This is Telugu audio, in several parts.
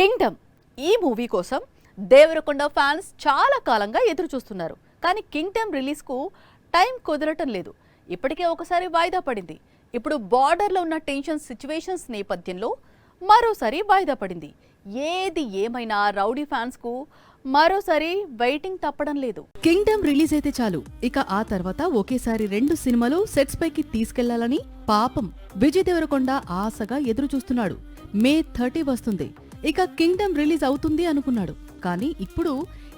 కింగ్డమ్ ఈ మూవీ కోసం దేవరకొండ ఫ్యాన్స్ చాలా కాలంగా ఎదురు చూస్తున్నారు. కానీ కింగ్డమ్ రిలీజ్కు టైం కుదరటం లేదు. ఇప్పటికే ఒకసారి వాయిదా పడింది. ఇప్పుడు బార్డర్లో ఉన్న టెన్షన్ సిచ్యువేషన్స్ నేపథ్యంలో మరోసారి వాయిదా పడింది. ఏది ఏమైనా రౌడీ ఫ్యాన్స్కు మరోసారి వెయిటింగ్ తప్పడం లేదు. కింగ్డమ్ రిలీజ్ అయితే చాలు, ఇక ఆ తర్వాత ఒకేసారి 2 సినిమాలు సెట్స్ పైకి తీసుకెళ్లాలని పాపం విజయ్ దేవరకొండ ఆశగా ఎదురు చూస్తున్నాడు. మే 30 వస్తుంది, ఇక కింగ్డమ్ రిలీజ్ అవుతుంది అనుకున్నాడు. కానీ ఇప్పుడు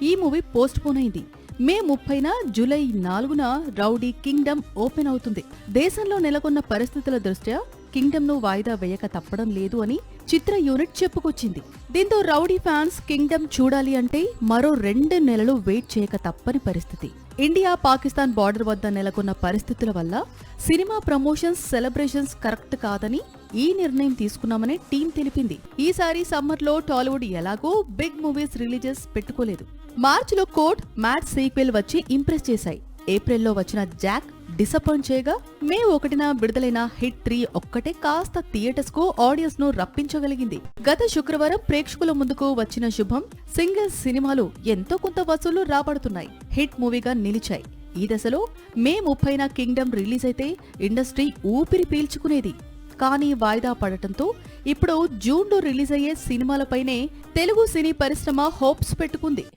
ఈ మూవీ పోస్ట్ పోన్ అయింది. మే 30న జూలై 4న రౌడీ కింగ్డమ్ ఓపెన్ అవుతుంది. దేశంలో నెలకొన్న పరిస్థితుల దృష్ట్యా కింగ్డమ్ ను వాయిదా వేయక తప్పడం లేదు అని చిత్ర యూనిట్ చెప్పుకొచ్చింది. దీంతో రౌడీ ఫ్యాన్స్ కింగ్డమ్ చూడాలి అంటే మరో 2 నెలలు వెయిట్ చేయక తప్పని పరిస్థితి. ఇండియా పాకిస్తాన్ బార్డర్ వద్ద నెలకొన్న పరిస్థితుల వల్ల సినిమా ప్రమోషన్స్ సెలబ్రేషన్స్ కరెక్ట్ కాదని ఈ నిర్ణయం తీసుకున్నామని టీం తెలిపింది. ఈసారి సమ్మర్ లో టాలీవుడ్ ఎలాగో బిగ్ మూవీస్ రిలీజెస్ పెట్టుకోలేదు. మార్చిలో కోర్ట్ మ్యాట్ సీక్వెల్ వచ్చి ఇంప్రెస్ చేశాయి. ఏప్రిల్లో వచ్చిన జాక్ డిసప్పాయింట్ చేయగా మే 1న విడుదలైన హిట్ 3 ఒక్కటే కాస్త థియేటర్స్ కు ఆడియన్స్ ను రప్పించగలిగింది. గత శుక్రవారం ప్రేక్షకుల ముందుకు వచ్చిన శుభం, సింగిల్ సినిమాలు ఎంతో కొంత వసూలు రాబడుతున్నాయి. హిట్ మూవీగా నిలిచాయి. ఈ దశలో మే 30న కింగ్డమ్ రిలీజ్ అయితే ఇండస్ట్రీ ఊపిరి పీల్చుకునేది. కానీ వాయిదా పడటంతో ఇప్పుడు జూన్లో రిలీజ్ అయ్యే సినిమాలపైనే తెలుగు సినీ పరిశ్రమ హోప్స్ పెట్టుకుంది.